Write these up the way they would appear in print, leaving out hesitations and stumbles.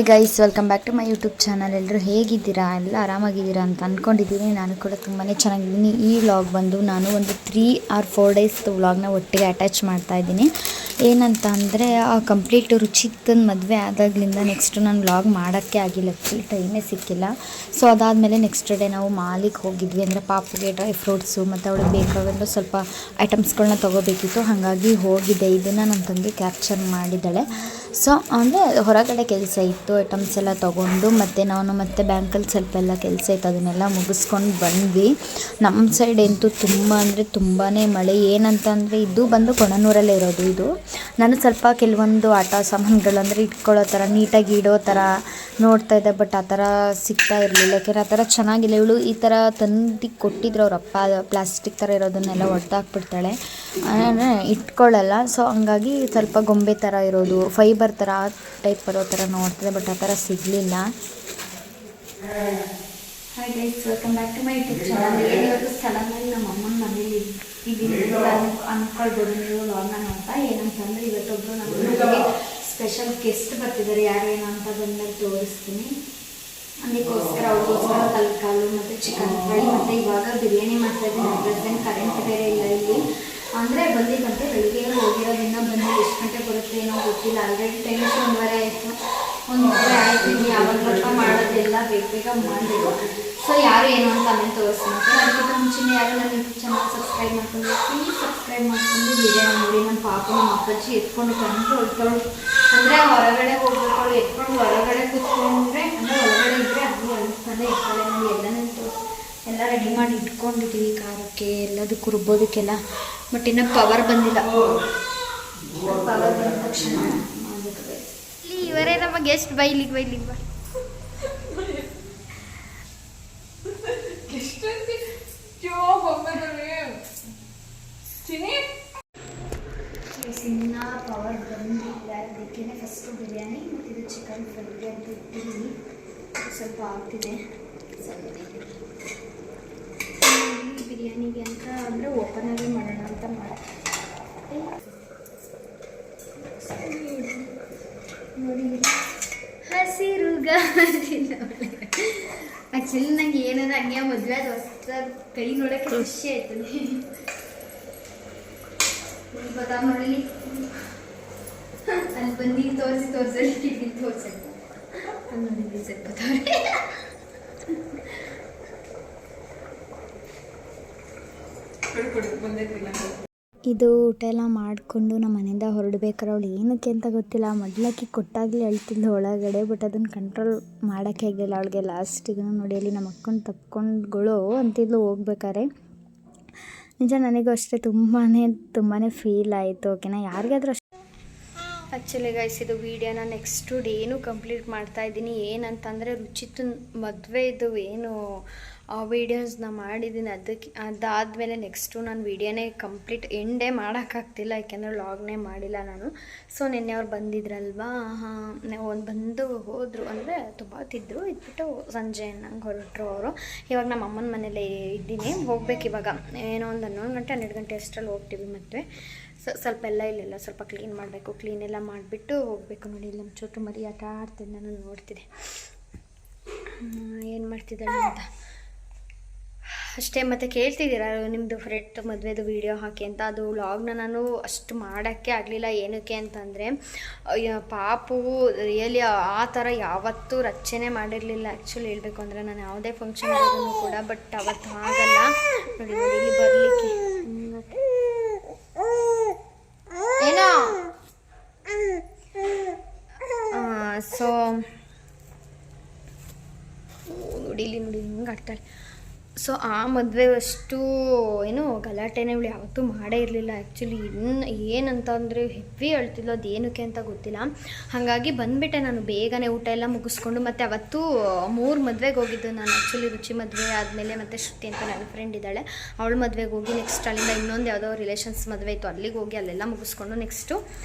Guys welcome back to my YouTube channel. ಎಲ್ಲರೂ ಹೇಗಿದ್ದೀರಾ? ಎಲ್ಲ ಆರಾಮಾಗಿದ್ದೀರಾ ಅಂತ ಅಂದ್ಕೊಂಡಿದ್ದೀನಿ. ನಾನು ಕೂಡ ತುಂಬಾ ಚೆನ್ನಾಗಿದ್ದೀನಿ. ಈ ವ್ಲಾಗ್ ಬಂದು ನಾನು ಒಂದು 3 or 4 ಡೇಸ್ ವ್ಲಾಗ್ನ ಒಟ್ಟಿಗೆ ಅಟ್ಯಾಚ್ ಮಾಡ್ತಾ ಇದ್ದೀನಿ. ಏನಂತ ಅಂದರೆ ಕಂಪ್ಲೀಟ್ ರುಚಿತನ ಮದುವೆ ಆದಾಗಲಿಂದ ನೆಕ್ಸ್ಟ್ ನಾನು ವ್ಲಾಗ್ ಮಾಡೋಕ್ಕೆ ಆಗಿಲ್ಲ, ಟೈಮೇ ಸಿಕ್ಕಿಲ್ಲ. ಸೊ ಅದಾದಮೇಲೆ ನೆಕ್ಸ್ಟ್ ಡೇ ನಾವು ಮಾಲಿಗೆ ಹೋಗಿದ್ವಿ. ಅಂದರೆ ಪಾಪುಗೆ ಡ್ರೈ ಫ್ರೂಟ್ಸು ಮತ್ತು ಅವಳಿಗೆ ಬೇಕಾಗಿರೋ ಸ್ವಲ್ಪ ಐಟಮ್ಸ್ಗಳನ್ನ ತೊಗೋಬೇಕಿತ್ತು. ಹಾಗಾಗಿ ಹೋಗಿದ್ದೆ. ಇದನ್ನು ನನ್ನ ತಂಗಿ ಕ್ಯಾಪ್ಚರ್ ಮಾಡಿದ್ದಾಳೆ. ಸೊ ಅಂದರೆ ಹೊರಗಡೆ ಕೆಲಸ ಇತ್ತು, ಐಟಮ್ಸ್ ಎಲ್ಲ ತೊಗೊಂಡು ಮತ್ತು ನಾನು ಮತ್ತು ಬ್ಯಾಂಕಲ್ಲಿ ಸ್ವಲ್ಪ ಎಲ್ಲ ಕೆಲಸ ಇತ್ತು, ಅದನ್ನೆಲ್ಲ ಮುಗಿಸ್ಕೊಂಡು ಬಂದ್ವಿ. ನಮ್ಮ ಸೈಡ್ ಅಂತೂ ತುಂಬ ಅಂದರೆ ತುಂಬಾ ಮಳೆ. ಏನಂತ ಅಂದರೆ ಇದು ಬಂದು ಕೊಣನೂರಲ್ಲೇ ಇರೋದು. ಇದು ನಾನು ಸ್ವಲ್ಪ ಕೆಲವೊಂದು ಆಟ ಸಾಮಾನುಗಳು ಅಂದರೆ ಇಟ್ಕೊಳ್ಳೋ ಥರ ನೀಟಾಗಿ ಇಡೋ ಥರ ನೋಡ್ತಾ ಇದ್ದೆ, ಬಟ್ ಆ ಥರ ಸಿಗ್ತಾ ಇರಲಿಲ್ಲ. ಯಾಕೆಂದರೆ ಆ ಥರ ಚೆನ್ನಾಗಿಲ್ಲ. ಇವಳು ಈ ಥರ ತಂದು ಕೊಟ್ಟಿದ್ರು ಅವರಪ್ಪ, ಪ್ಲಾಸ್ಟಿಕ್ ಥರ ಇರೋದನ್ನೆಲ್ಲ ಒಡೆದಾಕ್ಬಿಡ್ತಾಳೆ, ಇಟ್ಕೊಳ್ಳಲ್ಲ. ಸೊ ಹಂಗಾಗಿ ಸ್ವಲ್ಪ ಗೊಂಬೆ ಥರ ಇರೋದು, ಫೈಬರ್ ಥರ ಆ ಟೈಪ್ ಬರೋ ಥರ ನೋಡ್ತಿದ್ದೆ, ಬಟ್ ಆ ಥರ ಸಿಗಲಿಲ್ಲ. Hi guys, welcome back to my YouTube channel. ಏನಿವತ್ತು ಸಡನ್ನಾಗಿ ನಮ್ಮ ಅಮ್ಮನ ಮನೇಲಿ ಇದ್ದೀನಿ ಅಂದ್ಕೊಳ್ಬೋದು ನೀವು ವ್ಲಾಗ್ನ ನೋಡ್ತಾ. ಏನಂತಂದರೆ ಇವತ್ತೊಬ್ಬರು ನಮಗೆ ಸ್ಪೆಷಲ್ ಗೆಸ್ಟ್ ಬರ್ತಿದ್ದಾರೆ. ಯಾರೇನು ಅಂತ ಬಂದಾಗ ತೋರಿಸ್ತೀನಿ. ಅದಕ್ಕೋಸ್ಕರ ಅವ್ರಿಗೋಸ್ಕರ ತಲಕಾಲು ಮತ್ತು ಚಿಕನ್ ಫ್ರೈ ಮತ್ತು ಇವಾಗ ಬಿರಿಯಾನಿ ಮಾಡ್ತಾಯಿದ್ದೀನಿ. ಪ್ರೆಸೆಂಟ್ ಕರೆಂಟ್ ಬೇರೆ ಇಲ್ಲ ಇಲ್ಲಿ. ಅಂದರೆ ಬಂದಿದ್ದಂತೆ ಬೆಳಿಗ್ಗೆ ಹೋಗಿರೋದ್ರಿಂದ ಬಂದು ಎಷ್ಟು ಗಂಟೆ ಬರುತ್ತೆ ಏನೋ ಗೊತ್ತಿಲ್ಲ. ಆಲ್ರೆಡಿ ಟೈಮ್ 1:30 ಆಯಿತು. 1:30 ಆಯಿತು. ಇನ್ನು ಯಾವಾಗ ಮಾಡೋದೆಲ್ಲ ಬೇಗ ಮಾಡಿದ್ರು. ಸೊ ಯಾರು ಏನು ಅಂತ ಆಮೇಲೆ ತೋರಿಸ್ತೀನಿ. ಅದಕ್ಕಿಂತ ಮುಂಚೆನೇ ಯಾರು ನನ್ನ ಯೂಟ್ಯೂಬ್ ಚಾನಲ್ ಸಬ್ಸ್ಕ್ರೈಬ್ ಮಾಡ್ಕೊಂಡು ಪ್ಲೀಸ್ ಸಬ್ಸ್ಕ್ರೈಬ್ ಮಾಡ್ಕೊಂಡು ವಿಡಿಯೋ ನೋಡಿ. ನಮ್ಮ ಪಾಪ ನಮ್ಮ ಅಪ್ಪಾಜಿ ಎತ್ಕೊಂಡು ಕಂಡು ಹೊಳ್ಕೊಳ್ಳು ಅಂದರೆ ಹೊರಗಡೆ ಹೋಗ್ಬೇಕು, ಎತ್ಕೊಂಡು ಹೊರಗಡೆ ಕೂತ್ಕೊಂಡ್ರೆ ಅಂದರೆ ಹೊರಗಡೆ ಇದ್ದರೆ ಅದು ಅನಿಸ್ತಾನೆ ಇರ್ತಾಳೆ. ನೋಡಿ ಎಲ್ಲ ರೆಡಿ ಮಾಡಿ ಇಟ್ಕೊಂಡಿದ್ದೀವಿ ಖಾರಕ್ಕೆ ಎಲ್ಲದಕ್ಕೂ ರುಬ್ಬೋದಕ್ಕೆಲ್ಲ. ಬಟ್ ಇನ್ನೂ ಪವರ್ ಬಂದಿಲ್ಲ. ಪವರ್ ಬಂದ ತಕ್ಷಣ ಮಾಡಬೇಕು. ಇಲ್ಲಿ ಇವರೇ ನಮ್ಮ ಗೆಸ್ಟ್. ಬೈಲಿಗೆ ಬಾ. ಇನ್ನು ಪವರ್ ಬಂದಿಲ್ಲ, ಅದಕ್ಕೆ ಫಸ್ಟು ಬಿರಿಯಾನಿ ಮತ್ತು ಇದು ಚಿಕನ್ ಫ್ರೈ ಅಂತ ಇಟ್ಟಿದ್ದೀನಿ. ಸ್ವಲ್ಪ ಆಗ್ತಿದೆ. ಬಿರಿಯಾನಿಗೆ ಅಂತ ಅಂದರೆ ಓಪನ್ ಆಗಿ ಮಾಡೋಣ ಅಂತ ಮಾಡಿ ನೋಡಿ. ಹಸಿರು ಗಾಜಿನ ಆ್ಯಕ್ಚುಲಿ ನಂಗೆ ಏನಾದ್ರು ಹಂಗೆ ಮದುವೆ ಅದು ಹೊಸ ಕೈ ನೋಡೋಕ್ಕೆ ಖುಷಿ ಆಯ್ತದೆ. ಗೊತ್ತಾ ನೋಡಿ, ಅಲ್ಲಿ ಬಂದು ತೋರಿಸಿ ಟಿವಿ ತೋರಿಸಕ್ಕೆ ಅಲ್ಲಿ ನೋಡಿ ಗೊತ್ತವ್ರೆ. ಇದು ಊಟ ಎಲ್ಲ ಮಾಡಿಕೊಂಡು ನಮ್ಮ ಮನೆಯಿಂದ ಹೊರಡ್ಬೇಕಾರೆ ಅವಳು ಏನಕ್ಕೆ ಅಂತ ಗೊತ್ತಿಲ್ಲ ಮಡ್ಲಕ್ಕಿ ಕೊಟ್ಟಾಗಲೇ ಅಳ್ತಿದ್ಲು ಒಳಗಡೆ. ಬಟ್ ಅದನ್ನು ಕಂಟ್ರೋಲ್ ಮಾಡೋಕ್ಕೆ ಆಗಿಲ್ಲ ಅವಳಿಗೆ. ಲಾಸ್ಟಿಗೂ ನೋಡಿ ಅಲ್ಲಿ ನಮ್ಮ ಅಕ್ಕನ ತಪ್ಕೊಂಡ್ಗಳು ಅಂತಿದ್ಲು ಹೋಗ್ಬೇಕಾರೆ. ನಿಜ ನನಗೂ ಅಷ್ಟೇ ತುಂಬಾ ಫೀಲ್ ಆಯಿತು. ಓಕೆನಾ, ಯಾರಿಗಾದ್ರೂ ಅಷ್ಟೇ. ಆ್ಯಕ್ಚುಲಿ ಗೈಸ್, ಇದು ವೀಡಿಯೋನ ನೆಕ್ಸ್ಟ್ ಡೇನೂ ಕಂಪ್ಲೀಟ್ ಮಾಡ್ತಾಯಿದ್ದೀನಿ. ಏನಂತಂದರೆ ರುಚಿತನ ಮದುವೆದು ಏನು ವೀಡಿಯೋಸ್ನ ಮಾಡಿದ್ದೀನಿ. ಅದಾದಮೇಲೆ ನೆಕ್ಸ್ಟು ನಾನು ವೀಡಿಯೋನೇ ಕಂಪ್ಲೀಟ್ ಎಂಡೇ ಮಾಡೋಕ್ಕಾಗ್ತಿಲ್ಲ, ಯಾಕೆಂದರೆ ವ್ಲಾಗ್ನೇ ಮಾಡಿಲ್ಲ ನಾನು. ಸೊ ನಿನ್ನೆ ಅವ್ರು ಬಂದಿದ್ರಲ್ವಾ, ಬಂದು ಹೋದರು. ಅಂದರೆ ತುಂಬ ಹೊತ್ತಿದ್ರು, ಇದ್ಬಿಟ್ಟು ಸಂಜೆ ನಂಗೆ ಹೊರಟರು ಅವರು. ಇವಾಗ ನಮ್ಮ ಅಮ್ಮನ ಮನೇಲಿ ಇದ್ದೀನಿ. ಹೋಗ್ಬೇಕು ಇವಾಗ, ಏನೋ ಒಂದು 11 ಗಂಟೆ 12 ಗಂಟೆ ಅಷ್ಟರಲ್ಲಿ ಹೋಗ್ತೀವಿ. ಮತ್ತು ಸ್ವಲ್ಪ ಇಲ್ಲೆಲ್ಲ ಸ್ವಲ್ಪ ಕ್ಲೀನ್ ಮಾಡಬೇಕು. ಕ್ಲೀನ್ ಎಲ್ಲ ಮಾಡಿಬಿಟ್ಟು ಹೋಗಬೇಕು. ನೋಡಿ ಇಲ್ಲಿ ನಮ್ಮ ಚೋಟು ಮರಿ ಆಟ ಆಡ್ತಿದ್ದೆ, ನಾನು ನೋಡ್ತಿದ್ದೆ ಏನು ಮಾಡ್ತಿದ್ದಾಳೆ ಅಂತ ಅಷ್ಟೇ. ಮತ್ತು ಕೇಳ್ತಿದ್ದೀರಾ ನಿಮ್ಮದು ಫ್ರೆಂಡ್ ಮದುವೆದು ವೀಡಿಯೋ ಹಾಕಿ ಅಂತ. ಅದು ವ್ಲಾಗ್ನ ನಾನು ಅಷ್ಟು ಮಾಡೋಕ್ಕೆ ಆಗಲಿಲ್ಲ. ಏನಕ್ಕೆ ಅಂತಂದರೆ ಪಾಪು ರಿಯಲಿ ಆ ಥರ ಯಾವತ್ತೂ ರಚನೆ ಮಾಡಿರಲಿಲ್ಲ. ಆ್ಯಕ್ಚುಲಿ ಹೇಳಬೇಕು ಅಂದರೆ ನಾನು ಯಾವುದೇ ಫಂಕ್ಷನ್ ಇರೋದನ್ನು ಕೂಡ, ಬಟ್ ಅವತ್ತು ಆಗಲ್ಲ. ನೋಡಿ ಇಲ್ಲಿ ಬರಲಿಕ್ಕೆ ಏನೋ ಸೊ ನೋಡಿ ಹಿಂಗೆ ಆಡ್ತಾಳೆ. ಸೊ ಆ ಮದುವೆ ಅಷ್ಟು ಏನು ಗಲಾಟೆನೇ ಇವಳು ಯಾವತ್ತೂ ಮಾಡೇ ಇರಲಿಲ್ಲ. ಆ್ಯಕ್ಚುಲಿ ಏನಂತ ಅಂದರೆ ಹೆವಿ ಅಳ್ತಿದ್ಲು, ಅದು ಏನಕ್ಕೆ ಅಂತ ಗೊತ್ತಿಲ್ಲ. ಹಾಗಾಗಿ ಬಂದುಬಿಟ್ಟೆ ನಾನು ಬೇಗನೆ ಊಟ ಎಲ್ಲ ಮುಗಿಸ್ಕೊಂಡು. ಮತ್ತು ಅವತ್ತು 3 ಮದುವೆಗೆ ಹೋಗಿದ್ದು ನಾನು. ಆ್ಯಕ್ಚುಲಿ ರುಚಿ ಮದುವೆ ಆದಮೇಲೆ ಮತ್ತು ಶ್ರುತಿ ಅಂತ ನನ್ನ ಫ್ರೆಂಡ್ ಇದ್ದಾಳೆ, ಅವಳ ಮದುವೆಗೆ ಹೋಗಿ ನೆಕ್ಸ್ಟ್ ಅಲ್ಲಿಂದ ಇನ್ನೊಂದು ಯಾವುದೋ ರಿಲೇಷನ್ಸ್ ಮದುವೆ ಇತ್ತು, ಅಲ್ಲಿಗೆ ಹೋಗಿ ಅಲ್ಲೆಲ್ಲ ಮುಗಿಸ್ಕೊಂಡು ನೆಕ್ಸ್ಟು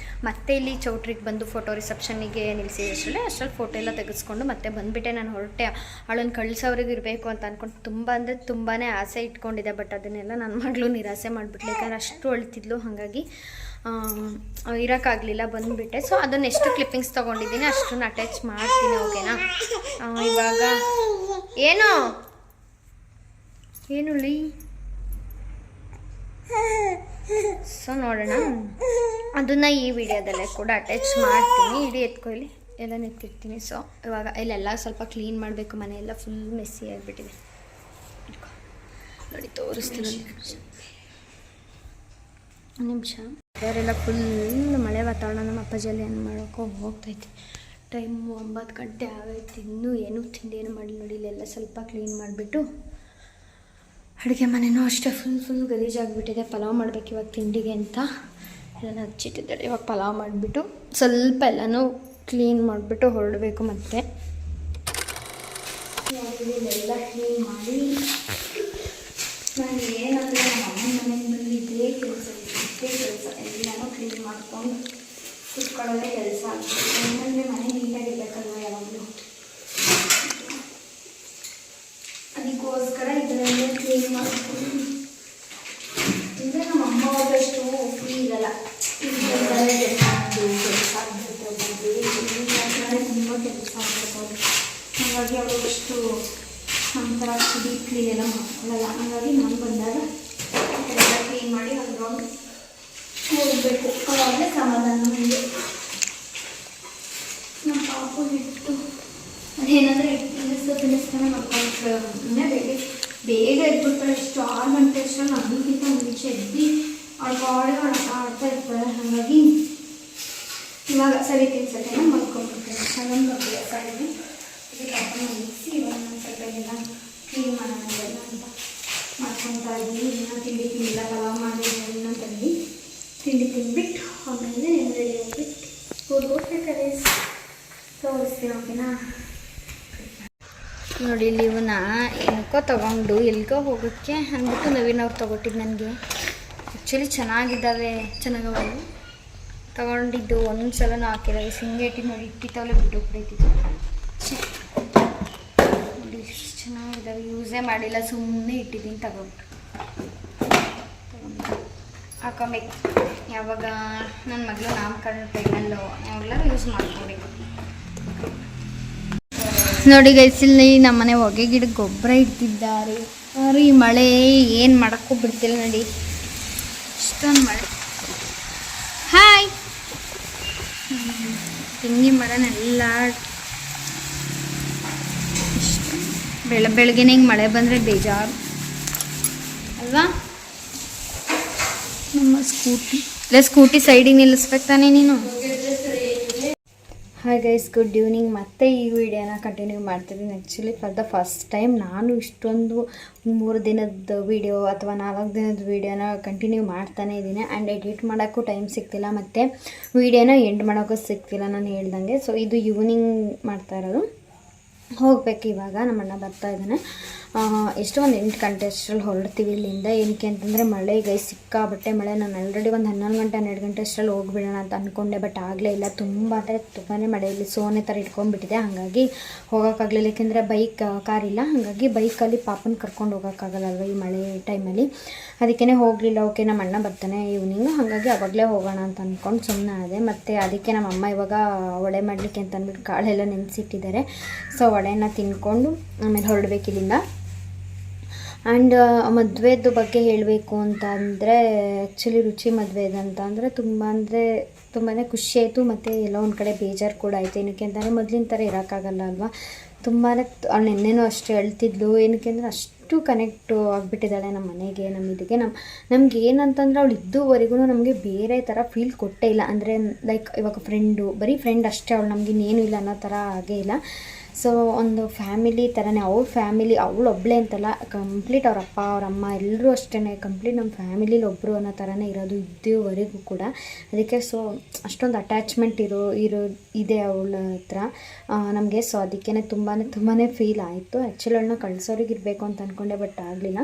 ಮತ್ತೆ ಇಲ್ಲಿ ಚೌಟ್ರಿಗೆ ಬಂದು ಫೋಟೋ ರಿಸೆಪ್ಷನ್ನಿಗೆ ಅಷ್ಟರಲ್ಲಿ ಫೋಟೋ ಎಲ್ಲ ತೆಗೆಸ್ಕೊಂಡು ಮತ್ತೆ ಬಂದುಬಿಟ್ಟೆ. ನಾನು ಹೊರಟೆ. ಅವಳನ್ನು ಕಳ್ಸೋವ್ರಿಗೆ ಇರಬೇಕು ಅಂತ ಅಂದ್ಕೊಂಡು ತುಂಬ ಅಂದರೆ ತುಂಬಾ ಆಸೆ ಇಟ್ಕೊಂಡಿದ್ದೆ, ಬಟ್ ಅದನ್ನೆಲ್ಲ ನನ್ನ ಮಗಳು ನಿರಾಸೆ ಮಾಡಿಬಿಟ್ಲು. ಯಾಕಂದ್ರೆ ಅಷ್ಟು ಅಳ್ತಿದ್ಲು, ಹಾಗಾಗಿ ಇರೋಕ್ಕಾಗಲಿಲ್ಲ, ಬಂದುಬಿಟ್ಟೆ. ಸೊ ಅದನ್ನು ಎಷ್ಟು ಕ್ಲಿಪ್ಪಿಂಗ್ಸ್ ತೊಗೊಂಡಿದ್ದೀನಿ ಅಷ್ಟನ್ನು ಅಟ್ಯಾಚ್ ಮಾಡ್ತೀನಿ, ಓಕೆನಾ. ಇವಾಗ ಏನುಳ್ಳಿ ಸೊ ನೋಡೋಣ, ಅದನ್ನು ಈ ವಿಡಿಯೋದಲ್ಲೇ ಕೂಡ ಅಟ್ಯಾಚ್ ಮಾಡ್ತೀನಿ. ಇಡೀ ಎತ್ಕೊಯ್ಲಿ ಎಲ್ಲ ಎತ್ತಿರ್ತೀನಿ. ಸೊ ಇವಾಗ ಇಲ್ಲೆಲ್ಲ ಸ್ವಲ್ಪ ಕ್ಲೀನ್ ಮಾಡಬೇಕು, ಮನೆಯೆಲ್ಲ ಫುಲ್ ಮೆಸ್ಸಿ ಆಗಿಬಿಟ್ಟಿದೆ. ನೋಡಿ ತೋರಿಸ್ತೀನಿ ಒಂದು ನಿಮಿಷ. ಬೇರೆಲ್ಲ ಫುಲ್ ಮಳೆ ವಾತಾವರಣ. ನಮ್ಮ ಅಪ್ಪಾಜಿಯಲ್ಲಿ ಏನು ಮಾಡೋಕ್ಕೋ ಹೋಗ್ತೈತಿ. ಟೈಮು 9 ಗಂಟೆ ಆಗೈತಿ, ಇನ್ನೂ ಏನೂ ತಿಂಡಿ ಏನು ಮಾಡಿ. ನೋಡಿ ಇಲ್ಲೆಲ್ಲ ಸ್ವಲ್ಪ ಕ್ಲೀನ್ ಮಾಡಿಬಿಟ್ಟು, ಅಡುಗೆ ಮನೆಯೂ ಅಷ್ಟೇ ಫುಲ್ ಗಲೀಜಾಗಿಬಿಟ್ಟಿದೆ. ಪಲಾವ್ ಮಾಡಬೇಕು ಇವಾಗ ತಿಂಡಿಗೆ ಅಂತ ಎಲ್ಲ ಹಚ್ಚಿಟ್ಟಿದ್ದಾರೆ. ಇವಾಗ ಪಲಾವ್ ಮಾಡಿಬಿಟ್ಟು ಸ್ವಲ್ಪ ಎಲ್ಲನೂ ಕ್ಲೀನ್ ಮಾಡಿಬಿಟ್ಟು ಹೊರಡಬೇಕು. ಮತ್ತು ಇಲ್ಲೆಲ್ಲ ಕ್ಲೀನ್ ಮಾಡಿ ನಾನು ಏನಂದರೆ ನಮ್ಮ ಅಮ್ಮನ ಮನೆಗೆ ಬಂದು ಇದೇ ಕೆಲಸ ಎಲ್ಲನೂ ಕ್ಲೀನ್ ಮಾಡ್ಕೊಂಡು ಕುತ್ಕೊಳ್ಳೋದೇ ಕೆಲಸ ಆಗ್ತದೆ. ಏನಂದರೆ ಮನೆ ನೀಟಾಗಿರ್ಬೇಕಲ್ವ ಯಾವಾಗಲೂ, ಅದಕ್ಕೋಸ್ಕರ ಇದರಲ್ಲೇ ಕ್ಲೀನ್ ಮಾಡಿಕೊಂಡು. ಅಂದರೆ ನಮ್ಮ ಅಮ್ಮ ಹೋದಷ್ಟು ಫ್ರೀ ಇರಲ್ಲ, ಕೆಲಸ ಆಗ್ಬಿಡ್ತದೆ, ತುಂಬ ಕೆಲಸ ಆಗ್ಬೇಕು. ಹಾಗಾಗಿ ಅವರಷ್ಟು ಒಂಥರ ಡೀಪ್ ಕ್ಲೀನ್ ಎಲ್ಲ ಮಾಡ್ಕೊಳ್ಳಲ್ಲ. ಹಾಗಾಗಿ ನಾನು ಬಂದಾಗ ಎಲ್ಲ ಕ್ಲೀನ್ ಮಾಡಿ ಒಂದು ರೌಂಡ್ ಹೋಗಬೇಕು, ಅವಾಗಲೇ ಸಮಾಧಾನ ನನಗೆ. ನಮ್ಮ ಪಾಪು ಹಿಟ್ಟು ಅದೇನಂದರೆ ತಿನ್ನಿಸ್ತಾನೆ ಮಾಡ್ಕೊಂಡು ಬೇಗ ಎದ್ಬಿಡ್ತಾಳೆ. ಎಷ್ಟು 6 ಗಂಟೆ ಅಷ್ಟರಲ್ಲಿ ಅದಕ್ಕಿಂತ ಮುಂಚೆ ಎದ್ದು ಅವಳು ಆಡ್ತಾ ಇರ್ತಾಳೆ. ಹಾಗಾಗಿ ಇವಾಗ ಸರಿ ತಿನ್ಸೋದನ್ನ ಮಾಡ್ಕೊಂಡ್ಬಿಡ್ತೇನೆ. ಅದೊಂದು ಅಭ್ಯಾಸ ಇದೆ. ಇದಕ್ಕೆ ಹಬ್ಬನ ಮುಗಿಸಿ ಇವಾಗ ನಾನು ಸ್ವಲ್ಪ ಎಲ್ಲ ಕ್ಲೀನ್ ಮಾಡೋಣ ಅಂತ ಮಾಡ್ಕೊತಾ ಇದ್ದೀನಿ. ಇನ್ನೂ ತಿಂಡಿ ತಿಂದಿಲ್ಲ, ಪಲಾವ್ ಮಾಡಿ ಇನ್ನೊಂದು ತಂದು ತಿಂಡಿ ತಿಂದ್ಬಿಟ್ಟು ಆಮೇಲೆ ರೆಡಿ ಆಗಿಬಿಟ್ಟು ಹೋಗ್ಬೇಕಾದ್ರೆ ತೋರಿಸ್ತೀನಿ, ಓಕೆನಾ. ನೋಡಿ ಇಲ್ಲಿ ಇವನ್ನ ಏನಕ್ಕೋ ತೊಗೊಂಡು ಎಲ್ಗೋ ಹೋಗೋಕ್ಕೆ ಅಂದ್ಬಿಟ್ಟು ನವೀನವ್ರು ತೊಗೊಟ್ಟಿದ್ದು ನನಗೆ. ಆ್ಯಕ್ಚುಲಿ ಚೆನ್ನಾಗವಲ್ಲ ತೊಗೊಂಡಿದ್ದು. ಒಂದು ಸಲನೂ ಹಾಕಿಲ್ಲ. ಹಿಂಗೆ ಇಟ್ಟಿದ್ದು ನೋಡಿ, ಇಟ್ಟಿತ್ತವಲ್ಲೇ ಬಿಟ್ಟು ಬಿಟ್ಟಿದ್ದು. ನೋಡಿ ಎಷ್ಟು ಚೆನ್ನಾಗಿದ್ದಾವೆ, ಯೂಸೇ ಮಾಡಿಲ್ಲ, ಸುಮ್ಮನೆ ಇಟ್ಟಿದ್ದೀನಿ. ತಗೊಂಡು ಹಾಕೊಬೇಕು. ಯಾವಾಗ ನನ್ನ ಮಗಳು ನಾಮಕರಣ ಟೈಮಲ್ಲೋ ಯಾವಾಗಲಾರು ಯೂಸ್ ಮಾಡ್ಕೋಬೇಕು. ನೋಡಿ ಗೈಸ್, ಇಲ್ಲಿ ನಮ್ಮನೆ ಹೊಗೆ ಗಿಡಕ್ಕೆ ಗೊಬ್ಬರ ಇಡ್ತಿದ್ದಾರೆ. ಈ ಮಳೆ ಏನು ಮಾಡೋಕ್ಕೂ ಬಿಡ್ತಿಲ್ಲ. ನೋಡಿ ಇಷ್ಟೊಂದು ಮಳೆ. ಹಾಯ್, ತೆಂಗಿನ ಮರನೆಲ್ಲ ಇಷ್ಟು ಬೆಳಗ್ಗೆನೇ ಹಿಂಗೆ ಮಳೆ ಬಂದರೆ ಬೇಜಾರು ಅಲ್ವಾ. ನಮ್ಮ ಸ್ಕೂಟಿ ಸೈಡಿಗೆ ನಿಲ್ಲಿಸ್ಬೇಕು ತಾನೇ ನೀನು. Hi guys, good evening. ಮತ್ತೆ ಈ ವಿಡಿಯೋನ ಕಂಟಿನ್ಯೂ ಮಾಡ್ತಿದ್ದೀನಿ. Actually for the first time ನಾನು ಇಷ್ಟೊಂದು 3 ದಿನದ ವೀಡಿಯೋ ಅಥವಾ 4 ದಿನದ ವೀಡಿಯೋನ ಕಂಟಿನ್ಯೂ ಮಾಡ್ತಾನೇ ಇದ್ದೀನಿ. ಆ್ಯಂಡ್ ಎಡಿಟ್ ಮಾಡೋಕ್ಕೂ ಟೈಮ್ ಸಿಗ್ತಿಲ್ಲ, ಮತ್ತು ವೀಡಿಯೋನ ಎಂಡ್ ಮಾಡೋಕ್ಕೂ ಸಿಗ್ತಿಲ್ಲ ನಾನು ಹೇಳ್ದಂಗೆ. ಸೊ ಇದು ಈವ್ನಿಂಗ್ ಮಾಡ್ತಾ ಇರೋದು. ಹೋಗ್ಬೇಕು ಇವಾಗ. ನಮ್ಮಣ್ಣ ಬರ್ತಾ ಇದ್ದಾನೆ. ಎಷ್ಟೋ ಒಂದು 8 ಗಂಟೆ ಅಷ್ಟರಲ್ಲಿ ಹೊರಡ್ತೀವಿ ಇಲ್ಲಿಂದ. ಏನಕ್ಕೆ ಅಂತಂದರೆ ಮಳೆ ಸಿಕ್ಕಾಬಟ್ಟೆ ಮಳೆ. ನಾನು ಆಲ್ರೆಡಿ ಒಂದು 11 ಗಂಟೆ 12 ಗಂಟೆ ಅಷ್ಟರಲ್ಲಿ ಹೋಗ್ಬಿಡೋಣ ಅಂತ ಅಂದ್ಕೊಂಡೆ, ಬಟ್ ಆಗಲೇ ಇಲ್ಲ. ತುಂಬಾ ಮಳೆಯಲ್ಲಿ ಸೋನೆ ಥರ ಇಟ್ಕೊಂಡ್ಬಿಟ್ಟಿದೆ. ಹಾಗಾಗಿ ಹೋಗೋಕ್ಕಾಗಲಿಲ್ಲ. ಏಕೆಂದರೆ ಕಾರ್ ಇಲ್ಲ, ಹಾಗಾಗಿ ಬೈಕಲ್ಲಿ ಪಾಪನ ಕರ್ಕೊಂಡು ಹೋಗೋಕ್ಕಾಗಲ್ಲಲ್ವ ಈ ಮಳೆ ಟೈಮಲ್ಲಿ. ಅದಕ್ಕೇ ಹೋಗಲಿಲ್ಲ. ಓಕೆ, ನಮ್ಮ ಅಣ್ಣ ಬರ್ತಾನೆ ಈವ್ನಿಂಗ್, ಹಾಗಾಗಿ ಅವಾಗಲೇ ಹೋಗೋಣ ಅಂತ ಅಂದ್ಕೊಂಡು ಸುಮ್ಮನೆ ಅದೇ. ಮತ್ತು ಅದಕ್ಕೆ ನಮ್ಮ ಅಮ್ಮ ಇವಾಗ ವಡೆ ಮಾಡಲಿಕ್ಕೆ ಅಂತ ಅಂದ್ಬಿಟ್ಟು ಕಾಳೆಲ್ಲ ನೆನೆಸಿಟ್ಟಿದ್ದಾರೆ. ಸೊ ವಡೆನ ತಿನ್ಕೊಂಡು ಆಮೇಲೆ ಹೊರಡ್ಬೇಕು ಇಲ್ಲಿಂದ. ಆ್ಯಂಡ್ ಮದುವೆದು ಬಗ್ಗೆ ಹೇಳಬೇಕು ಅಂತ ಅಂದರೆ, ಆ್ಯಕ್ಚುಲಿ ರುಚಿ ಮದುವೆದಂತ ಅಂದರೆ ತುಂಬಾ ಖುಷಿ ಆಯಿತು. ಮತ್ತು ಎಲ್ಲ ಒಂದು ಕಡೆ ಬೇಜಾರು ಕೂಡ ಆಯಿತು. ಏನಕ್ಕೆ ಅಂತಂದರೆ ಮೊದಲಿನ ಥರ ಇರೋಕ್ಕಾಗಲ್ಲ ಅಲ್ವಾ. ತುಂಬಾ ನೆನ್ನೆನೂ ಅಷ್ಟೇ ಅಳ್ತಿದ್ಲು. ಏನಕ್ಕೆ ಅಂದರೆ ಅಷ್ಟು ಕನೆಕ್ಟು ಆಗಿಬಿಟ್ಟಿದ್ದಾಳೆ ನಮ್ಮ ಮನೆಗೆ, ಇದಕ್ಕೆ ನಮ್ಗೆ ಏನಂತಂದ್ರೆ ಅವಳು ಇದ್ದುವರೆಗೂ ನಮಗೆ ಬೇರೆ ಥರ ಫೀಲ್ ಕೊಟ್ಟೇ ಇಲ್ಲ. ಅಂದರೆ ಲೈಕ್ ಇವಾಗ ಬರೀ ಫ್ರೆಂಡ್ ಅಷ್ಟೇ ಅವಳು, ನಮ್ಗೆ ಇನ್ನೇನು ಇಲ್ಲ ಅನ್ನೋ ಥರ ಆಗೇ ಇಲ್ಲ. ಸೊ ಒಂದು ಫ್ಯಾಮಿಲಿ ಥರನೇ ಅವ್ರ ಫ್ಯಾಮಿಲಿ, ಅವಳೊಬ್ಬಳೇ ಅಂತಲ್ಲ, ಕಂಪ್ಲೀಟ್ ಅವ್ರ ಅಪ್ಪ ಅವ್ರ ಅಮ್ಮ ಎಲ್ಲರೂ ಅಷ್ಟೇ ಕಂಪ್ಲೀಟ್ ನಮ್ಮ ಫ್ಯಾಮಿಲಿಲಿ ಒಬ್ಬರು ಅನ್ನೋ ಥರನೇ ಇರೋದು ಇದುವರೆಗೂ ಕೂಡ. ಅದಕ್ಕೆ ಸೊ ಅಷ್ಟೊಂದು ಅಟ್ಯಾಚ್ಮೆಂಟ್ ಇದೆ ಅವಳ ಹತ್ರ ನಮಗೆ. ಸೊ ಅದಕ್ಕೇ ತುಂಬಾ ಫೀಲ್ ಆಯಿತು. ಆ್ಯಕ್ಚುಲಿ ಅವಳನ್ನ ಕಳ್ಸೋರಿಗೆ ಇರಬೇಕು ಅಂತ ಅಂದ್ಕೊಂಡೆ, ಬಟ್ ಆಗಲಿಲ್ಲ.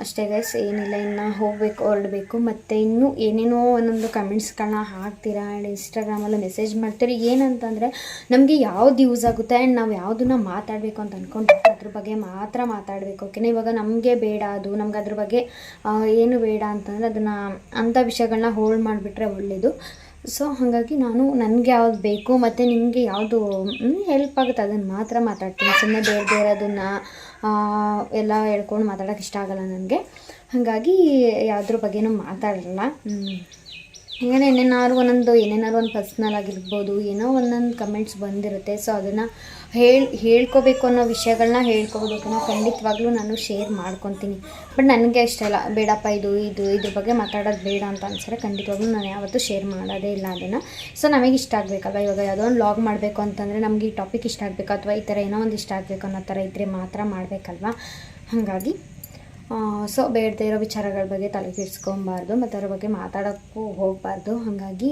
ಅಷ್ಟೇ ಗೈಸ್, ಏನಿಲ್ಲ, ಇನ್ನು ಹೋಗಬೇಕು, ಹೊರಡಬೇಕು. ಮತ್ತು ಇನ್ನೂ ಏನೇನೋ ಒಂದೊಂದು ಕಮೆಂಟ್ಸ್ಗಳನ್ನ ಹಾಕ್ತೀರಾ ಆ್ಯಂಡ್ ಇನ್ಸ್ಟಾಗ್ರಾಮಲ್ಲಿ ಮೆಸೇಜ್ ಮಾಡ್ತೀರಿ. ಏನಂತಂದರೆ ನಮಗೆ ಯಾವ್ದು ಯೂಸ್ ಆಗುತ್ತೆ ಆ್ಯಂಡ್ ನಾವು ಯಾವುದನ್ನ ಮಾತಾಡಬೇಕು ಅಂತ ಅಂದ್ಕೊಂಡಿರ್ತೀವಿ ಅದ್ರ ಬಗ್ಗೆ ಮಾತ್ರ ಮಾತಾಡಬೇಕು. ಓಕೆನಾ? ಇವಾಗ ನಮಗೆ ಬೇಡ, ಅದು ನಮ್ಗೆ ಅದ್ರ ಬಗ್ಗೆ ಏನು ಬೇಡ ಅಂತಂದರೆ ಅದನ್ನು ಅಂಥ ವಿಷಯಗಳನ್ನ ಹೋಲ್ಡ್ ಮಾಡಿಬಿಟ್ರೆ ಒಳ್ಳೆಯದು. ಸೊ ಹಾಗಾಗಿ ನಾನು ನನಗೆ ಯಾವ್ದು ಬೇಕು ಮತ್ತು ನಿಮಗೆ ಯಾವುದು ಹೆಲ್ಪ್ ಆಗುತ್ತೆ ಅದನ್ನು ಮಾತ್ರ ಮಾತಾಡ್ತೀನಿ. ಸುಮ್ಮನೆ ಬೇರೆ ಅದನ್ನು ಎಲ್ಲ ಹೇಳ್ಕೊಂಡು ಮಾತಾಡೋಕ್ಕೆ ಇಷ್ಟ ಆಗೋಲ್ಲ ನನಗೆ. ಹಾಗಾಗಿ ಯಾವುದ್ರ ಬಗ್ಗೆನೂ ಮಾತಾಡಲ್ಲ. ಈಗ ಏನೇನಾದ್ರು ಒಂದು ಪರ್ಸ್ನಲ್ ಆಗಿರ್ಬೋದು, ಏನೋ ಒಂದೊಂದು ಕಮೆಂಟ್ಸ್ ಬಂದಿರುತ್ತೆ. ಸೊ ಅದನ್ನು ಹೇಳ್ಕೋಬೇಕು ಅನ್ನೋ ವಿಷಯಗಳನ್ನ ಹೇಳ್ಕೋಬೇಕು. ನಾವು ಖಂಡಿತವಾಗ್ಲೂ ನಾನು ಶೇರ್ ಮಾಡ್ಕೊತೀನಿ. ಬಟ್ ನನಗೆ ಇಷ್ಟ ಇಲ್ಲ, ಬೇಡಪ್ಪ ಇದ್ರ ಬಗ್ಗೆ ಮಾತಾಡೋದು ಬೇಡ ಅಂತ ಅನ್ಸರೆ ಖಂಡಿತವಾಗ್ಲೂ ನಾನು ಯಾವತ್ತೂ ಶೇರ್ ಮಾಡೋದೇ ಇಲ್ಲ ಅದನ್ನು. ಸೊ ನಮಗೆ ಇಷ್ಟ ಆಗಬೇಕಲ್ವ, ಇವಾಗ ಯಾವುದೋ ಒಂದು ವ್ಲಾಗ್ ಮಾಡಬೇಕು ಅಂತಂದರೆ ನಮಗೆ ಈ ಟಾಪಿಕ್ ಇಷ್ಟ ಆಗಬೇಕು ಅಥವಾ ಈ ಥರ ಏನೋ ಒಂದು ಇಷ್ಟ ಆಗಬೇಕು ಅನ್ನೋ ಥರ ಇದ್ದರೆ ಮಾತ್ರ ಮಾಡಬೇಕಲ್ವ. ಹಾಗಾಗಿ ಸೊ ಬೇಡದೇ ಇರೋ ವಿಚಾರಗಳ ಬಗ್ಗೆ ತಲೆ ಕೆಡಿಸ್ಕೊಬಾರ್ದು ಮತ್ತು ಅದ್ರ ಬಗ್ಗೆ ಮಾತಾಡೋಕ್ಕೂ ಹೋಗಬಾರ್ದು. ಹಾಗಾಗಿ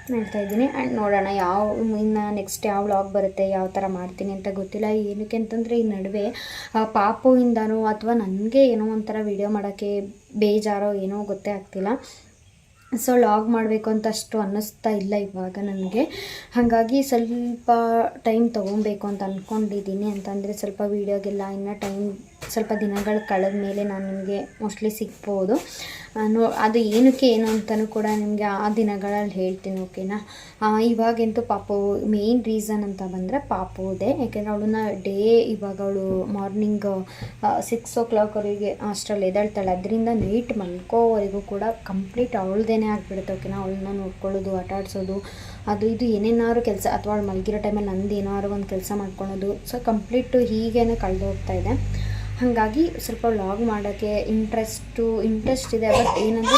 ಹೇಳ್ತಾ ಇದ್ದೀನಿ. ಆ್ಯಂಡ್ ನೋಡೋಣ ಇನ್ನು ನೆಕ್ಸ್ಟ್ ಯಾವ ವ್ಲಾಗ್ ಬರುತ್ತೆ, ಯಾವ ಥರ ಮಾಡ್ತೀನಿ ಅಂತ ಗೊತ್ತಿಲ್ಲ. ಏನಕ್ಕೆ ಅಂತಂದರೆ ಈ ನಡುವೆ ಪಾಪುವಿಂದನೋ ಅಥವಾ ನನಗೆ ಏನೋ ಒಂಥರ ವೀಡಿಯೋ ಮಾಡೋಕ್ಕೆ ಬೇಜಾರೋ ಏನೋ ಗೊತ್ತೇ ಆಗ್ತಿಲ್ಲ. ಸೊ ವ್ಲಾಗ್ ಮಾಡಬೇಕು ಅಂತ ಅಷ್ಟು ಅನ್ನಿಸ್ತಾ ಇಲ್ಲ ಇವಾಗ ನನಗೆ. ಹಾಗಾಗಿ ಸ್ವಲ್ಪ ಟೈಮ್ ತೊಗೊಬೇಕು ಅಂತ ಅಂದ್ಕೊಂಡಿದ್ದೀನಿ. ಅಂತಂದರೆ ಸ್ವಲ್ಪ ವೀಡಿಯೋಗೆಲ್ಲ ಇನ್ನೂ ಟೈಮ್ ಸ್ವಲ್ಪ ದಿನಗಳು ಕಳೆದ ಮೇಲೆ ನಾನು ನಿಮಗೆ ಮೋಸ್ಟ್ಲಿ ಸಿಗ್ಬೋದು. ಅದು ಏನಕ್ಕೆ ಏನು ಅಂತಲೂ ಕೂಡ ನಿಮಗೆ ಆ ದಿನಗಳಲ್ಲಿ ಹೇಳ್ತೀನಿ. ಓಕೆನಾ? ಇವಾಗಂತೂ ಪಾಪು ಮೇನ್ ರೀಸನ್ ಅಂತ ಬಂದರೆ ಪಾಪುದೇ. ಯಾಕೆಂದರೆ ಅವಳನ್ನ ಇವಾಗ ಅವಳು ಮಾರ್ನಿಂಗ್ 6 o'clock ಅಷ್ಟರಲ್ಲಿ ಎದ್ದೇಳ್ತಾಳೆ. ಅದರಿಂದ ನೈಟ್ ಮಲ್ಕೋವರೆಗೂ ಕೂಡ ಕಂಪ್ಲೀಟ್ ಅವಳದೇ ಆಗಿಬಿಡುತ್ತೆ. ಓಕೆನಾ? ಅವಳನ್ನ ನೋಡ್ಕೊಳ್ಳೋದು, ಆಟ ಆಡಿಸೋದು, ಅದು ಇದು ಏನೇನಾದ್ರು ಕೆಲಸ, ಅಥವಾ ಅವಳು ಮಲಗಿರೋ ಟೈಮಲ್ಲಿ ನಂದು ಏನಾದ್ರು ಒಂದು ಕೆಲಸ ಮಾಡ್ಕೊಳೋದು. ಸೊ ಕಂಪ್ಲೀಟು ಹೀಗೇ ಕಳೆದು ಹೋಗ್ತಾ ಇದೆ. ಹಾಗಾಗಿ ಸ್ವಲ್ಪ ವ್ಲಾಗ್ ಮಾಡೋಕ್ಕೆ ಇಂಟ್ರೆಸ್ಟ್ ಇದೆ. ಬಟ್ ಏನಂದರೆ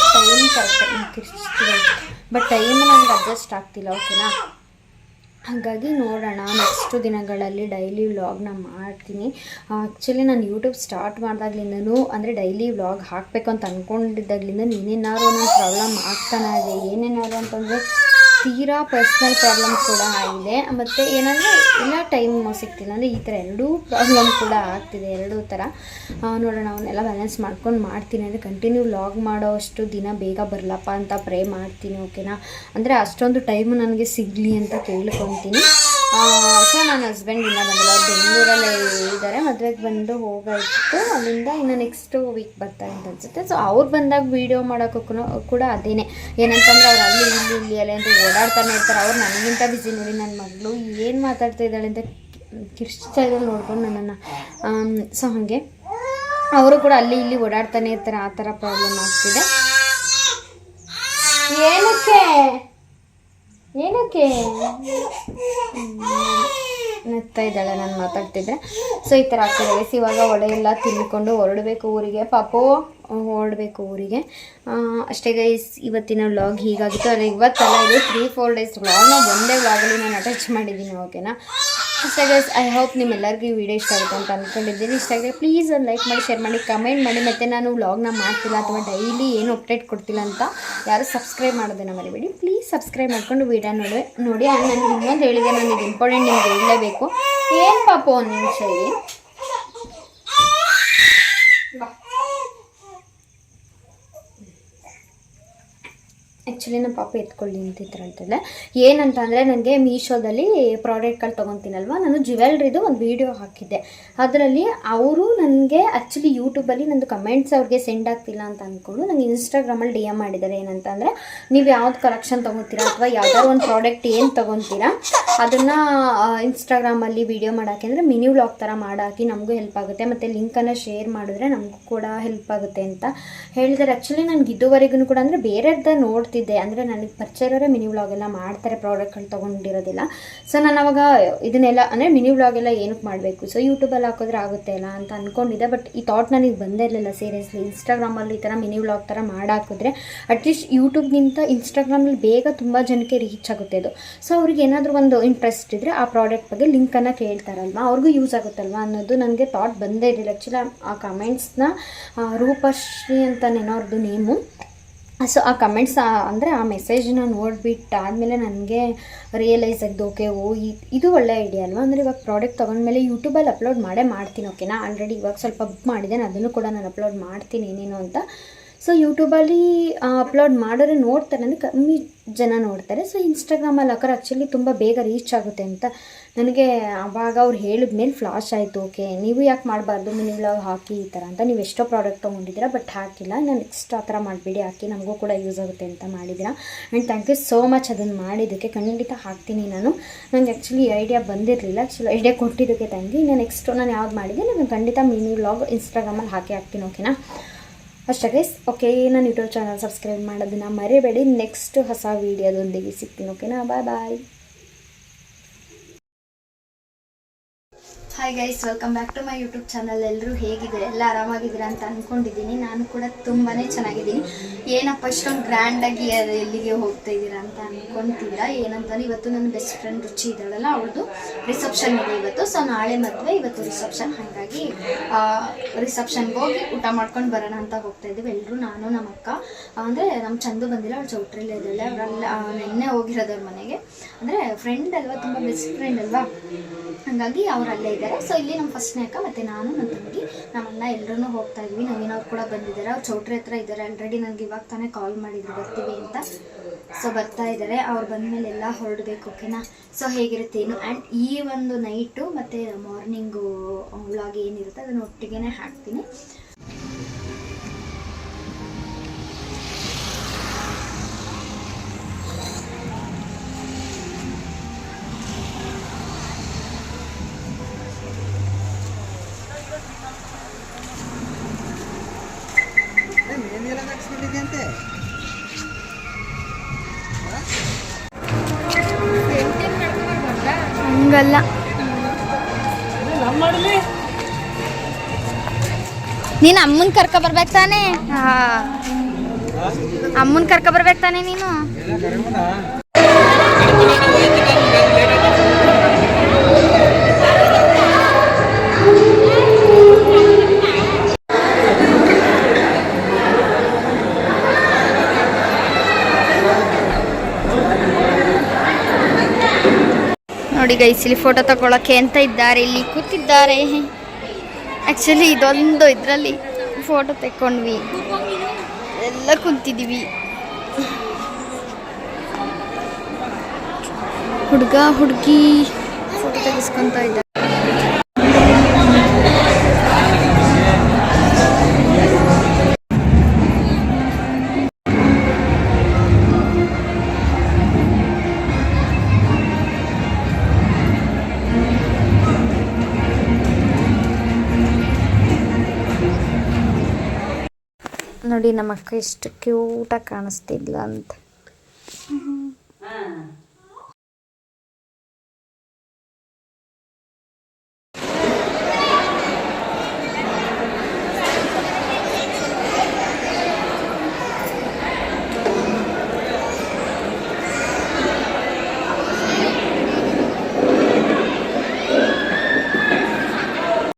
ಟೈಮ್ ನನಗೆ ಅಡ್ಜಸ್ಟ್ ಆಗ್ತಿಲ್ಲ. ಓಕೆನಾ? ಹಾಗಾಗಿ ನೋಡೋಣ, ನೆಕ್ಸ್ಟು ದಿನಗಳಲ್ಲಿ ಡೈಲಿ ವ್ಲಾಗ್ನ ಮಾಡ್ತೀನಿ. ಆ್ಯಕ್ಚುಲಿ ನಾನು ಯೂಟ್ಯೂಬ್ ಸ್ಟಾರ್ಟ್ ಮಾಡಿದಾಗ್ಲಿಂದನೂ ಅಂದರೆ ಡೈಲಿ ವ್ಲಾಗ್ ಹಾಕಬೇಕು ಅಂತ ಅಂದ್ಕೊಂಡಿದ್ದಾಗಲಿಂದ ಏನೇನಾದ್ರು ಒಂದೊಂದು ಪ್ರಾಬ್ಲಮ್ ಆಗ್ತಾನೆ ಇದೆ. ಏನೇನಾದ್ರು ಅಂತಂದರೆ ತೀರಾ ಪರ್ಸ್ನಲ್ ಪ್ರಾಬ್ಲಮ್ ಕೂಡ ಆಗಿದೆ. ಮತ್ತು ಏನಂದರೆ ಎಲ್ಲ ಟೈಮ್ ಸಿಗ್ತಿಲ್ಲ, ಅಂದರೆ ಈ ಥರ ಎರಡೂ ಪ್ರಾಬ್ಲಮ್ ಕೂಡ ಆಗ್ತಿದೆ, ಎರಡೂ ಥರ. ನೋಡೋಣ, ಅವನ್ನೆಲ್ಲ ಬ್ಯಾಲೆನ್ಸ್ ಮಾಡ್ಕೊಂಡು ಮಾಡ್ತೀನಿ. ಅಂದರೆ ಕಂಟಿನ್ಯೂ ವ್ಲಾಗ್ ಮಾಡೋ ಅಷ್ಟು ದಿನ ಬೇಗ ಬರಲಪ್ಪ ಅಂತ ಪ್ರೇ ಮಾಡ್ತೀನಿ. ಓಕೆನಾ? ಅಂದರೆ ಅಷ್ಟೊಂದು ಟೈಮು ನನಗೆ ಸಿಗಲಿ ಅಂತ ಕೇಳ್ಕೊತೀನಿ. ಸೊ ನನ್ನ ಹಸ್ಬೆಂಡ್ ಇನ್ನೂ ಬಂದಿಲ್ಲ, ಅವ್ರು ಬೆಂಗಳೂರಲ್ಲೇ ಇದ್ದಾರೆ, ಮದುವೆಗೆ ಬಂದು ಹೋಗಾಯಿತು. ಅಲ್ಲಿಂದ ಇನ್ನು ನೆಕ್ಸ್ಟ್ ವೀಕ್ ಬರ್ತಾರೆ ಅಂತ ಅನ್ಸುತ್ತೆ. ಸೊ ಅವ್ರು ಬಂದಾಗ ವೀಡಿಯೋ ಮಾಡೋಕ್ಕೂ ಕೂಡ ಅದೇನೆ, ಏನಂತಂದರೆ ಅವ್ರು ಇಲ್ಲಿ ಅಲ್ಲೇ ಅಂತ ಓಡಾಡ್ತಾನೆ ಇರ್ತಾರೆ. ಅವ್ರು ನನಗಿಂತ ಬಿಸಿ. ನೋಡಿ, ನನ್ನ ಮಗಳು ಏನು ಮಾತಾಡ್ತಾ ಇದ್ದಾಳೆ ಅಂತ ಕಿರ್ಚ್ತಾ ಇದ್ದಲ್ಲಿ ನೋಡ್ಕೊಂಡು ನನ್ನನ್ನು. ಸೊ ಹಾಗೆ ಅವರು ಕೂಡ ಇಲ್ಲಿ ಓಡಾಡ್ತಾನೆ ಇರ್ತಾರೆ. ಆ ಥರ ಪ್ರಾಬ್ಲಮ್ ಆಗ್ತಿದೆ. ಏನಕ್ಕೆ ನಗ್ತಾ ಇದ್ದಾಳೆ ನಾನು ಮಾತಾಡ್ತಿದ್ದೆ. ಸೊ ಈ ಥರ ಆಗ್ತಿದೆ. ಇವಾಗ ಒಳ್ಳೆ ಎಲ್ಲ ತಿನ್ಕೊಂಡು ಹೊರಡಬೇಕು ಊರಿಗೆ. ಹೊರಡಬೇಕು ಊರಿಗೆ. ಅಷ್ಟೇ ಗೈಸ್, ಇವತ್ತಿನ ವ್ಲಾಗ್ ಹೀಗಾಗಿತ್ತು. ಆದರೆ ಇವತ್ತಲ್ಲ, ಇದು 3-4 days ವ್ಲಾಗ್ನ ಒಂದೇ ವ್ಲಾಗಲ್ಲಿ ನಾನು ಅಟ್ಯಾಚ್ ಮಾಡಿದ್ದೀನಿ. ಓಕೆನಾ? ಅಷ್ಟೇ ಗೈಸ್, ಐ ಹೋಪ್ ನಿಮ್ಮೆಲ್ಲರಿಗೂ ಈ ವಿಡಿಯೋ ಇಷ್ಟ ಆಗುತ್ತೆ ಅಂತ ಅಂದ್ಕೊಂಡಿದ್ದೀನಿ. ಇಷ್ಟ ಆಗಿದೆ ಪ್ಲೀಸ್ ಒಂದು ಲೈಕ್ ಮಾಡಿ, ಶೇರ್ ಮಾಡಿ, ಕಮೆಂಟ್ ಮಾಡಿ. ಮತ್ತು ನಾನು ವ್ಲಾಗ್ನ ಮಾಡ್ತಿಲ್ಲ ಅಥವಾ ಡೈಲಿ ಏನು ಅಪ್ಡೇಟ್ ಕೊಡ್ತಿಲ್ಲ ಅಂತ ಯಾರು ಸಬ್ಸ್ಕ್ರೈಬ್ ಮಾಡೋದನ್ನು ಮರಿಬೇಡಿ. ಪ್ಲೀಸ್ ಸಬ್ಸ್ಕ್ರೈಬ್ ಮಾಡ್ಕೊಂಡು ವಿಡಿಯೋ ನೋಡಿ. ನನಗೆ ಇನ್ನೊಂದು ಹೇಳಿದೆ, ನಾನು ಇದು ಇಂಪಾರ್ಟೆಂಟ್ ನಿಮ್ಗೆ ಹೇಳಲೇಬೇಕು. ಏನು ಪಾಪ ಒಂದು ನಿಮಿಷ ಇದೆ. ಆ್ಯಕ್ಚುಲಿ ನಮ್ಮ ಪಾಪ ಎತ್ಕೊಳ್ಳಿ ಅಂತಿದ್ರಂತಲ್ಲ. ಏನಂತ ಅಂದರೆ, ನನಗೆ ಮೀಶೋದಲ್ಲಿ ಪ್ರಾಡಕ್ಟ್ಗಳು ತೊಗೊತೀನಲ್ವ, ನಾನು ಜ್ಯುವೆಲ್ರಿದು ಒಂದು ವೀಡಿಯೋ ಹಾಕಿದ್ದೆ. ಅದರಲ್ಲಿ ಅವರು ನನಗೆ ಆ್ಯಕ್ಚುಲಿ ಯೂಟ್ಯೂಬಲ್ಲಿ ನಂದು ಕಮೆಂಟ್ಸ್ ಅವ್ರಿಗೆ ಸೆಂಡ್ ಆಗ್ತಿಲ್ಲ ಅಂತ ಅಂದ್ಕೊಂಡು ನನಗೆ ಇನ್ಸ್ಟಾಗ್ರಾಮಲ್ಲಿ DM ಮಾಡಿದ್ದಾರೆ. ಏನಂತ ಅಂದರೆ, ನೀವು ಯಾವ್ದು ಕಲೆಕ್ಷನ್ ತೊಗೊತೀರಾ ಅಥವಾ ಯಾವ್ದಾದ್ರು ಒಂದು ಪ್ರಾಡಕ್ಟ್ ಏನು ತೊಗೊತೀರಾ ಅದನ್ನು ಇನ್ಸ್ಟಾಗ್ರಾಮಲ್ಲಿ ವೀಡಿಯೋ ಮಾಡೋಕ್ಕೆ ಅಂದರೆ ಮಿನಿ ವ್ಲಾಗ್ ಥರ ಮಾಡಾಕಿ, ನಮಗೂ ಹೆಲ್ಪ್ ಆಗುತ್ತೆ. ಮತ್ತು ಲಿಂಕನ್ನು ಶೇರ್ ಮಾಡಿದ್ರೆ ನಮಗೂ ಕೂಡ ಹೆಲ್ಪ್ ಆಗುತ್ತೆ ಅಂತ ಹೇಳಿದ್ದಾರೆ. ಆ್ಯಕ್ಚುಲಿ ನನಗೆ ಇದುವರೆಗೂ ಕೂಡ ಅಂದರೆ ಬೇರೆದ ನೋಡ್ತಿದ್ದೆ, ಅಂದರೆ ನನಗೆ ಪರಿಚಯರವರೇ ಮಿನಿ ವ್ಲಾಗ್ ಎಲ್ಲ ಮಾಡ್ತಾರೆ, ಪ್ರಾಡಕ್ಟ್ಗಳು ತೊಗೊಂಡಿರೋದಿಲ್ಲ. ಸೊ ನಾನು ಅವಾಗ ಇದನ್ನೆಲ್ಲ ಅಂದರೆ ಮಿನಿ ವ್ಲಾಗ್ ಎಲ್ಲ ಏನಕ್ಕೆ ಮಾಡಬೇಕು, ಸೊ ಯೂಟ್ಯೂಬಲ್ಲಿ ಹಾಕಿದ್ರೆ ಆಗುತ್ತೆ ಅಲ್ಲ ಅಂತ ಅಂದ್ಕೊಂಡಿದ್ದೆ. ಬಟ್ ಈ ಥಾಟ್ ನನಗೆ ಬಂದೇ ಇರಲಿಲ್ಲ ಸೀರಿಯಸ್ಲಿ. ಇನ್ಸ್ಟಾಗ್ರಾಮಲ್ಲಿ ಈ ಥರ ಮಿನಿ ವ್ಲಾಗ್ ಥರ ಮಾಡಾಕಿದ್ರೆ ಅಟ್ಲೀಸ್ಟ್ ಯೂಟ್ಯೂಬ್ಗಿಂತ ಇನ್ಸ್ಟಾಗ್ರಾಮಲ್ಲಿ ಬೇಗ ತುಂಬ ಜನಕ್ಕೆ ರೀಚ್ ಆಗುತ್ತೆ ಅದು. ಸೊ ಅವ್ರಿಗೆ ಏನಾದರೂ ಒಂದು ಇಂಟ್ರೆಸ್ಟ್ ಇದ್ದರೆ ಆ ಪ್ರಾಡಕ್ಟ್ ಬಗ್ಗೆ ಲಿಂಕನ್ನು ಕೇಳ್ತಾರಲ್ವ, ಅವ್ರಿಗೂ ಯೂಸ್ ಆಗುತ್ತಲ್ವ ಅನ್ನೋದು ನನಗೆ ಥಾಟ್ ಬಂದೇ ಇರಲಿಲ್ಲ. ಆ್ಯಕ್ಚುಲಿ ಆ ಕಮೆಂಟ್ಸ್ನ ರೂಪಶ್ರೀ ಅಂತನೇನೋ ಅವ್ರದ್ದು ನೇಮು. ಸೊ ಆ ಕಮೆಂಟ್ಸ್ ಅಂದರೆ ಆ ಮೆಸೇಜ್ನ ನೋಡಿಬಿಟ್ಟು ಆದಮೇಲೆ ನನಗೆ ರಿಯಲೈಸ್ ಆಗಿದೆ, ಓಕೆ ಇದು ಒಳ್ಳೆ ಐಡಿಯಾ ಅಲ್ವಾ. ಅಂದರೆ ಇವಾಗ ಪ್ರಾಡಕ್ಟ್ ತೊಗೊಂಡ್ಮೇಲೆ ಯೂಟ್ಯೂಬಲ್ಲಿ ಅಪ್ಲೋಡ್ ಮಾಡ್ತೀನಿ. ಓಕೆನಾ, ಆಲ್ರೆಡಿ ಇವಾಗ ಸ್ವಲ್ಪ ಬುಕ್ ಮಾಡಿದ್ದೇನೆ, ಅದನ್ನು ಕೂಡ ನಾನು ಅಪ್ಲೋಡ್ ಮಾಡ್ತೀನಿ ಏನೇನು ಅಂತ. ಸೊ ಯೂಟ್ಯೂಬಲ್ಲಿ ಅಪ್ಲೋಡ್ ಮಾಡಿದ್ರೆ ನೋಡ್ತಾರೆ ಅಂದರೆ ಕಮ್ಮಿ ಜನ ನೋಡ್ತಾರೆ. ಸೊ ಇನ್ಸ್ಟಾಗ್ರಾಮಲ್ಲಿ ಹಾಕೋರು ಆ್ಯಕ್ಚುಲಿ ತುಂಬ ಬೇಗ ರೀಚ್ ಆಗುತ್ತೆ ಅಂತ ನನಗೆ ಆವಾಗ ಅವ್ರು ಹೇಳಿದ ಮೇಲೆ ಫ್ಲಾಶ್ ಆಯಿತು. ಓಕೆ, ನೀವು ಯಾಕೆ ಮಾಡಬಾರ್ದು, ಮಿನಿ ವ್ಲಾಗ್ ಹಾಕಿ ಈ ಥರ ಅಂತ. ನೀವು ಎಷ್ಟೋ ಪ್ರಾಡಕ್ಟ್ ತೊಗೊಂಡಿದ್ದೀರಾ ಬಟ್ ಹಾಕಿಲ್ಲ, ನಾನು ನೆಕ್ಸ್ಟ್ ಆ ಥರ ಮಾಡಬೇಡಿ, ಹಾಕಿ ನಮಗೂ ಕೂಡ ಯೂಸ್ ಆಗುತ್ತೆ ಅಂತ ಮಾಡಿದ್ದೀರಾ. And thank you so much ಅದನ್ನು ಮಾಡಿದ್ದಕ್ಕೆ. ಖಂಡಿತ ಹಾಕ್ತೀನಿ ನಾನು. ನನಗೆ ಆ್ಯಕ್ಚುಲಿ ಐಡಿಯಾ ಬಂದಿರಲಿಲ್ಲ, ಆ್ಯಕ್ಚುಲಿ ಐಡಿಯಾ ಕೊಟ್ಟಿದ್ದಕ್ಕೆ ಥ್ಯಾಂಕ್ ಯು. ನೆಕ್ಸ್ಟು ನಾನು ಯಾವ್ದು ಮಾಡಿದೆ ನಾನು ಖಂಡಿತ ಮಿನಿ ವ್ಲಾಗ್ ಇನ್ಸ್ಟಾಗ್ರಾಮಲ್ಲಿ ಹಾಕ್ತೀನಿ. ಓಕೆನಾ, ಅಷ್ಟೇ ಗೈಸ್. ಓಕೆ, ನಾನು ಯೂಟ್ಯೂಬ್ ಚಾನಲ್ ಸಬ್ಸ್ಕ್ರೈಬ್ ಮಾಡೋದನ್ನು ಮರಿಬೇಡಿ. ನೆಕ್ಸ್ಟ್ ಹೊಸ ವೀಡಿಯೋದೊಂದಿಗೆ ಸಿಗ್ತೀನಿ. ಓಕೆನಾ, bye bye. Hi guys, welcome back to my YouTube channel. ಎಲ್ಲರೂ ಹೇಗಿದ್ದೀರಾ? ಎಲ್ಲ ಆರಾಮಾಗಿದ್ದೀರಾ ಅಂತ ಅಂದ್ಕೊಂಡಿದ್ದೀನಿ. ನಾನು ಕೂಡ ತುಂಬಾ ಚೆನ್ನಾಗಿದ್ದೀನಿ. ಏನಪ್ಪ ಇಷ್ಟೊಂದು ಗ್ರ್ಯಾಂಡಾಗಿ ಎಲ್ಲಿಗೆ ಹೋಗ್ತಾ ಇದ್ದೀರಾ ಅಂತ ಅಂದ್ಕೊತೀರಾ. ಏನಂತಂದರೆ ಇವತ್ತು ನನ್ನ ಬೆಸ್ಟ್ ಫ್ರೆಂಡ್ ರುಚಿ ಇದ್ದಾಳಲ್ಲ, ಅವಳದು ರಿಸೆಪ್ಷನ್ ಇದೆ ಇವತ್ತು. ಸೊ ನಾಳೆ ಮದುವೆ, ಇವತ್ತು ರಿಸೆಪ್ಷನ್. ಹಾಗಾಗಿ ರಿಸೆಪ್ಷನ್ಗೆ ಹೋಗಿ ಊಟ ಮಾಡ್ಕೊಂಡು ಬರೋಣ ಅಂತ ಹೋಗ್ತಾ ಇದ್ದೀವಿ ಎಲ್ಲರೂ. ನಾನು, ನಮ್ಮ ಅಕ್ಕ, ಅಂದರೆ ನಮ್ಮ ಚಂದು ಬಂದಿಲ್ಲ, ಅವಳು ಚೌಟ್ರಿಲೇ ಇದ್ದಾಳೆ. ಅವರೆಲ್ಲ ನೆನ್ನೆ ಹೋಗಿರೋದವ್ರ ಮನೆಗೆ. ಅಂದರೆ ಫ್ರೆಂಡ್ ಅಲ್ವಾ, ತುಂಬ ಬೆಸ್ಟ್ ಫ್ರೆಂಡ್ ಅಲ್ವಾ, ಹಾಗಾಗಿ ಅವರಲ್ಲೇ ಇದ್ದಾರೆ. ಸೊ ಇಲ್ಲಿ ನಮ್ಮ ಫಸ್ಟ್ನೇ ಅಕ್ಕ ಮತ್ತು ನಾನು, ನನ್ನ ತಂಗಿ, ನಮ್ಮಣ್ಣ ಎಲ್ಲರೂ ಹೋಗ್ತಾ ಇದ್ವಿ. ನವೀನವ್ರು ಕೂಡ ಬಂದಿದ್ದಾರೆ, ಅವ್ರು ಚೌಟ್ರಿ ಹತ್ರ ಇದ್ದಾರೆ. ಆಲ್ರೆಡಿ ನನಗೆ ಇವಾಗ ತಾನೇ ಕಾಲ್ ಮಾಡಿದ್ರು ಬರ್ತೀವಿ ಅಂತ. ಸೊ ಬರ್ತಾ ಇದ್ದಾರೆ, ಅವ್ರು ಬಂದಮೇಲೆ ಎಲ್ಲ ಹೊರಡಬೇಕು. ಓಕೆನಾ, ಸೊ ಹೇಗಿರುತ್ತೆ ಏನು. ಆ್ಯಂಡ್ ಈ ಒಂದು ನೈಟು ಮತ್ತು ಮಾರ್ನಿಂಗು ವ್ಲಾಗ್ ಏನಿರುತ್ತೆ ಅದನ್ನು ಒಟ್ಟಿಗೆ ಹಾಕ್ತೀನಿ. ಹಂಗಲ್ಲ, ನೀನು ಅಮ್ಮನ ಕರ್ಕೊಬರ್ಬೇಕು ತಾನೇ. ಅಮ್ಮನ ಕರ್ಕೊಬರ್ಬೇಕು ತಾನೇ ನೀನು. ನೋಡಿ ಗೈಸ್, ಇಲ್ಲಿ ಫೋಟೋ ತಗೊಳ್ಳೋಕ್ಕೆ ಅಂತ ಇದ್ದಾರೆ, ಇಲ್ಲಿ ಕೂತಿದ್ದಾರೆ. ಆ್ಯಕ್ಚುಲಿ ಇದೊಂದು ಇದರಲ್ಲಿ ಫೋಟೋ ತೆಕ್ಕೊಂಡ್ವಿ, ಎಲ್ಲ ಕುಂತಿದ್ದೀವಿ. ಹುಡುಗ ಹುಡುಗಿ ಫೋಟೋ ತೆಗೆಸ್ಕೊತ ಇದ್ದಾರೆ. ನೋಡಿ ನಮ್ಮ ಅಕ್ಕ ಎಷ್ಟು ಕ್ಯೂಟಾಗಿ ಕಾಣಿಸ್ತಿದ್ಲ ಅಂತ.